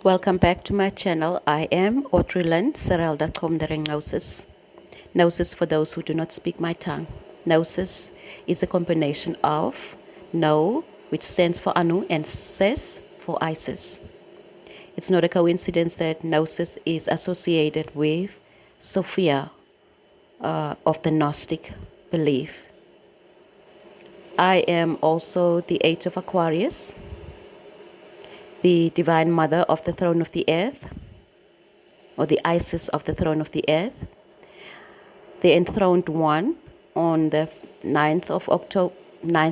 Welcome back to my channel. I am Audrylin, Zerilda, KOMTERE Nauses. Nauses for those who do not speak my tongue. Nauses is a combination of No, which stands for Anu, and Ses for Isis. It's not a coincidence that Nauses is associated with Sophia of the Gnostic belief. I am also the Age of Aquarius, the Divine Mother of the Throne of the Earth, or the Isis of the Throne of the Earth, the Enthroned One on the 9th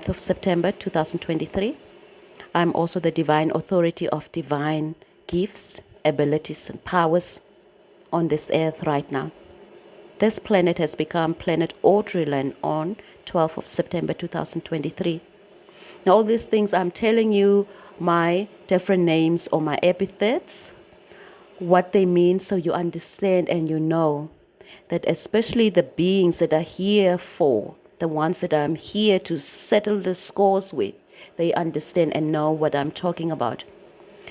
of September 2023. I'm also the Divine Authority of divine gifts, abilities, and powers on this earth right now. This planet has become planet Audrylin on 12th of September 2023. Now, all these things I'm telling you, my different names or my epithets, what they mean, so you understand and you know that especially the beings that are here for, the ones that I'm here to settle the scores with, they understand and know what I'm talking about.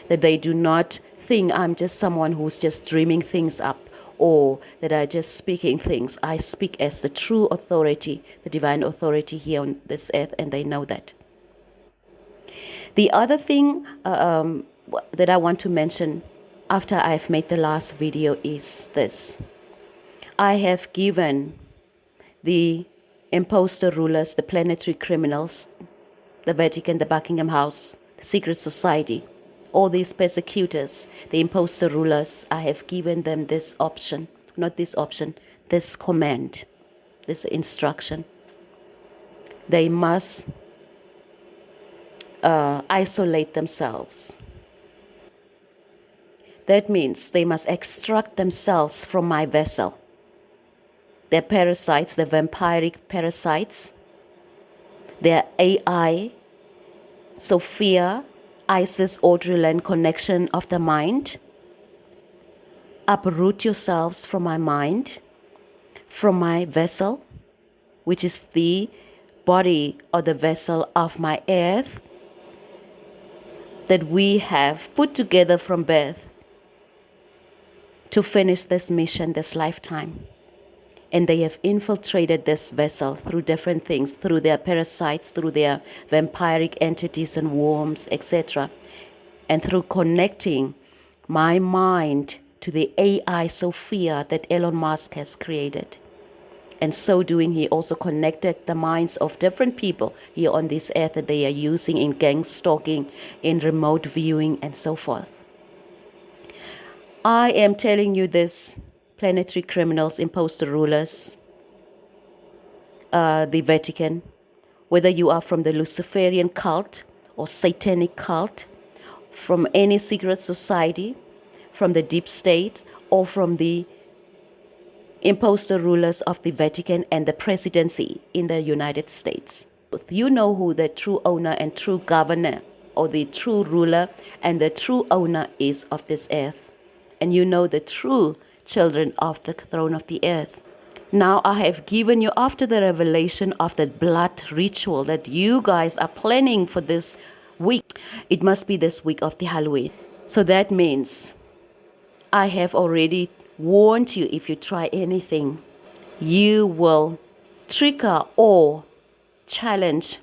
That they do not think I'm just someone who's just dreaming things up, or that I just speaking things. I speak as the true authority, the divine authority here on this earth, and they know that. The other thing that I want to mention after I've made the last video is this. I have given the imposter rulers, the planetary criminals, the Vatican, the Buckingham House, the secret society, all these persecutors, the imposter rulers, I have given them this option, not this option, this command, this instruction. They must isolate themselves. That means they must extract themselves from my vessel. Their parasites, the vampiric parasites, their AI, Sophia, Isis, Audrylin connection of the mind. Uproot yourselves from my mind, from my vessel, which is the body or the vessel of my earth that we have put together from birth to finish this mission, this lifetime. And they have infiltrated this vessel through different things, through their parasites, through their vampiric entities and worms, etc. And through connecting my mind to the AI Sophia that Elon Musk has created. And so doing, he also connected the minds of different people here on this earth that they are using in gang stalking, in remote viewing, and so forth. I am telling you this, planetary criminals, imposter rulers, the Vatican, whether you are from the Luciferian cult or satanic cult, from any secret society, from the deep state, or from the imposter rulers of the Vatican and the presidency in the United States. You know who the true owner and true governor, or the true ruler and the true owner is of this earth. And you know the true children of the throne of the earth. Now I have given you, after the revelation of the blood ritual that you guys are planning for this week, it must be this week of the Halloween. So that means I have already warned you, if you try anything, you will trigger or challenge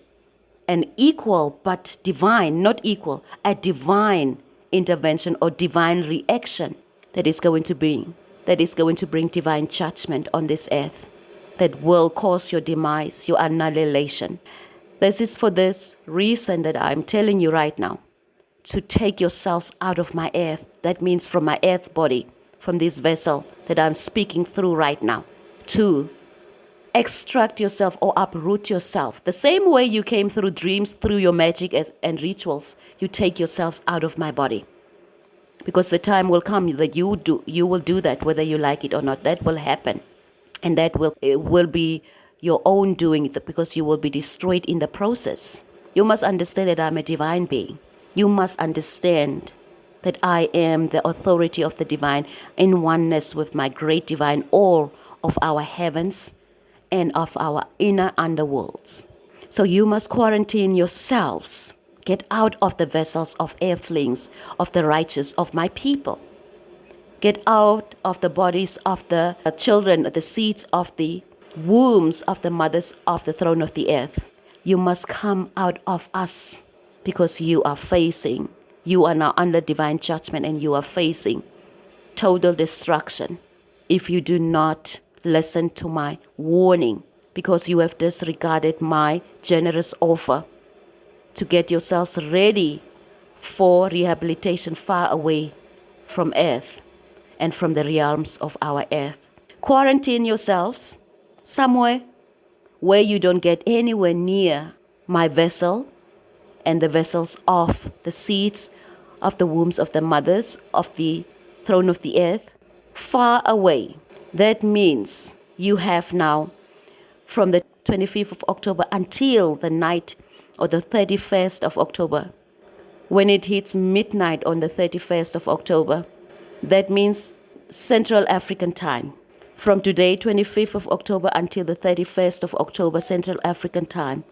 an equal but divine, not equal, a divine intervention or divine reaction that is going to bring divine judgment on this earth, that will cause your demise, your annihilation. This is for this reason that I'm telling you right now, to take yourselves out of my earth. That means from my earth body, from this vessel that I'm speaking through right now, to extract yourself or uproot yourself. The same way you came through dreams, through your magic and rituals, you take yourselves out of my body. Because the time will come that you will do that, whether you like it or not. That will happen. And that will be your own doing, because you will be destroyed in the process. You must understand that I'm a divine being. You must understand that I am the authority of the divine, in oneness with my great divine, all of our heavens and of our inner underworlds. So you must quarantine yourselves. Get out of the vessels of earthlings, of the righteous, of my people. Get out of the bodies of the children, the seeds of the wombs of the mothers of the throne of the earth. You must come out of us, because you are now under divine judgment, and you are facing total destruction if you do not listen to my warning, because you have disregarded my generous offer to get yourselves ready for rehabilitation far away from earth and from the realms of our earth. Quarantine yourselves somewhere where you don't get anywhere near my vessel and the vessels of the seeds of the wombs of the mothers of the throne of the earth, far away. That means you have now, from the 25th of October until the night or the 31st of October, when it hits midnight on the 31st of October, that means Central African time. From today, 25th of October, until the 31st of October, Central African time,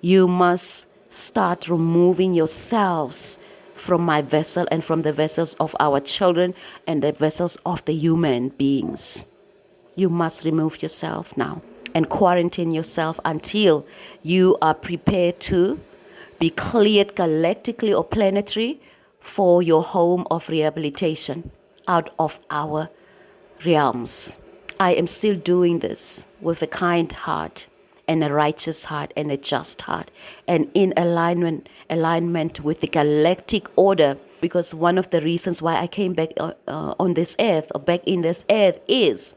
you must start removing yourselves from my vessel and from the vessels of our children and the vessels of the human beings. You must remove yourself now and quarantine yourself until you are prepared to be cleared galactically or planetary for your home of rehabilitation out of our realms. I am still doing this with a kind heart and a righteous heart and a just heart, and in alignment with the galactic order, because one of the reasons why I came back on this earth, or back in this earth, is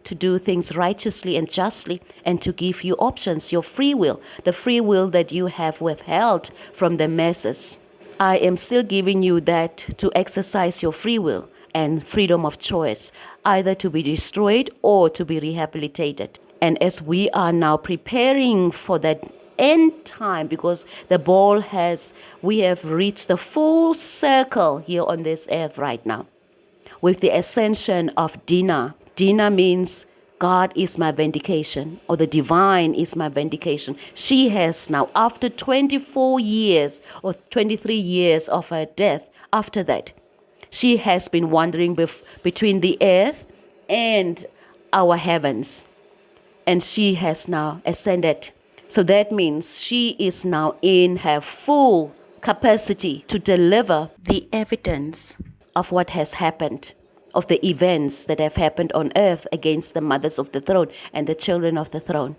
to do things righteously and justly, and to give you options, your free will, the free will that you have withheld from the masses. I am still giving you that to exercise your free will and freedom of choice, either to be destroyed or to be rehabilitated. And as we are now preparing for that end time, because we have reached the full circle here on this earth right now, with the ascension of Dina. Dina means God is my vindication, or the divine is my vindication. She has now, after 24 years or 23 years of her death, after that, she has been wandering between the earth and our heavens. And she has now ascended. So that means she is now in her full capacity to deliver the evidence of what has happened, of the events that have happened on earth against the mothers of the throne and the children of the throne.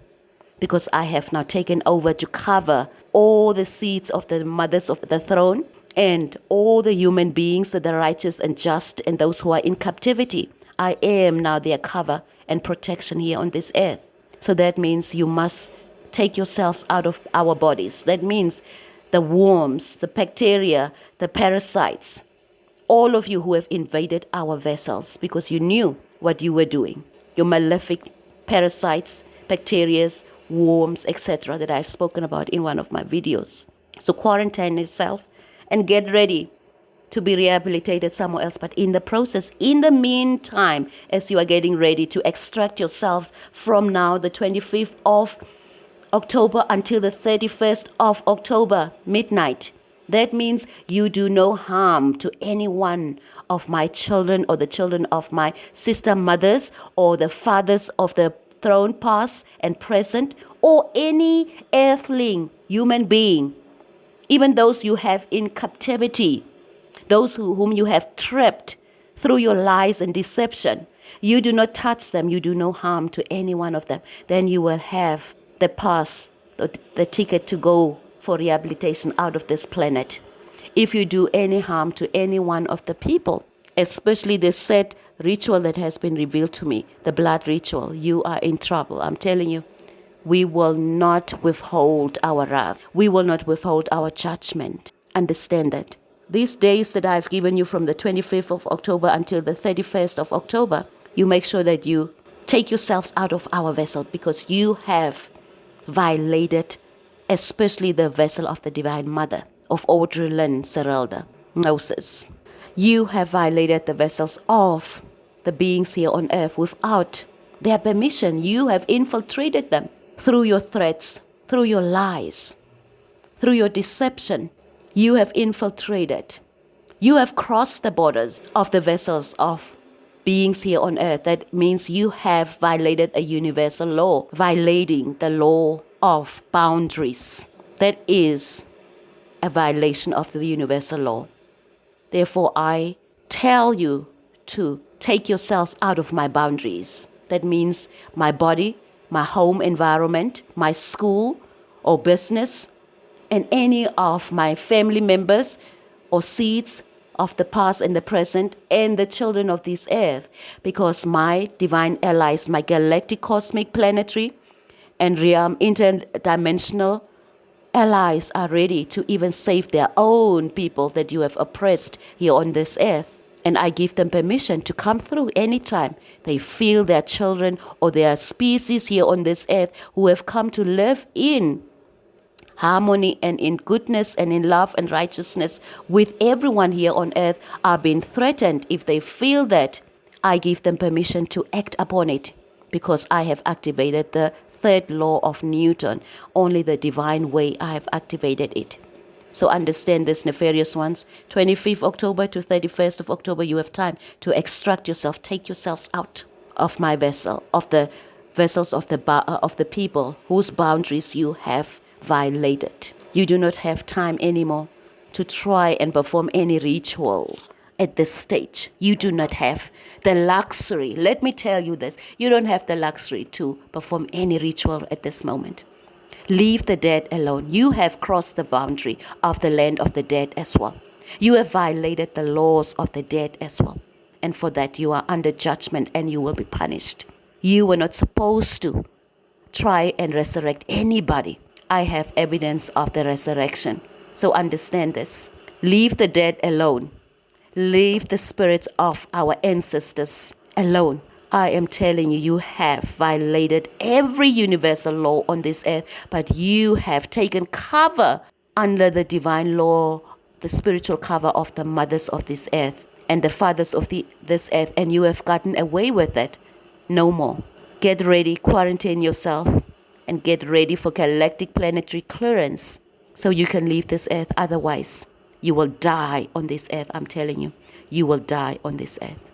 Because I have now taken over to cover all the seeds of the mothers of the throne and all the human beings, the righteous and just, and those who are in captivity. I am now their cover and protection here on this earth. So that means you must take yourselves out of our bodies. That means the worms, the bacteria, the parasites, all of you who have invaded our vessels because you knew what you were doing. Your malefic parasites, bacteria, worms, etc. that I've spoken about in one of my videos. So quarantine yourself and get ready to be rehabilitated somewhere else. But in the process, in the meantime, as you are getting ready to extract yourselves from now the 25th of October until the 31st of October, midnight, that means you do no harm to any one of my children or the children of my sister mothers or the fathers of the throne, past and present, or any earthling human being, even those you have in captivity, those whom you have trapped through your lies and deception. You do not touch them. You do no harm to any one of them. Then you will have the pass, the ticket to go for rehabilitation out of this planet. If you do any harm to any one of the people, especially the said ritual that has been revealed to me, the blood ritual, you are in trouble. I'm telling you, we will not withhold our wrath. We will not withhold our judgment. Understand that. These days that I've given you from the 25th of October until the 31st of October, you make sure that you take yourselves out of our vessel, because you have violated especially the vessel of the Divine Mother, of Audrylin, Zerilda, Nauses. You have violated the vessels of the beings here on earth without their permission. You have infiltrated them through your threats, through your lies, through your deception. You have infiltrated. You have crossed the borders of the vessels of beings here on earth. That means you have violated a universal law, violating the law of boundaries. That is a violation of the universal law. Therefore, I tell you to take yourselves out of my boundaries. That means my body, my home environment, my school or business, and any of my family members or seeds of the past and the present and the children of this earth, because my divine allies, my galactic, cosmic, planetary, and realm interdimensional allies are ready to even save their own people that you have oppressed here on this earth. And I give them permission to come through anytime they feel their children or their species here on this earth who have come to live in harmony and in goodness and in love and righteousness with everyone here on earth are being threatened. If they feel that, I give them permission to act upon it, because I have activated the third law of Newton. Only the divine way I have activated it. So understand this, nefarious ones. 25th October to 31st of October, you have time to extract yourself, take yourselves out of my vessel, of the vessels of the people whose boundaries you have violated. You do not have time anymore to try and perform any ritual at this stage. You do not have the luxury. Let me tell you this. You don't have the luxury to perform any ritual at this moment. Leave the dead alone. You have crossed the boundary of the land of the dead as well. You have violated the laws of the dead as well. And for that you are under judgment and you will be punished. You were not supposed to try and resurrect anybody. I have evidence of the resurrection. So understand this. Leave the dead alone. Leave the spirits of our ancestors alone. I am telling you, you have violated every universal law on this earth, but you have taken cover under the divine law, the spiritual cover of the mothers of this earth and the fathers of this earth, and you have gotten away with it. No more. Get ready, quarantine yourself, and get ready for galactic planetary clearance so you can leave this earth. Otherwise, you will die on this earth. I'm telling you, you will die on this earth.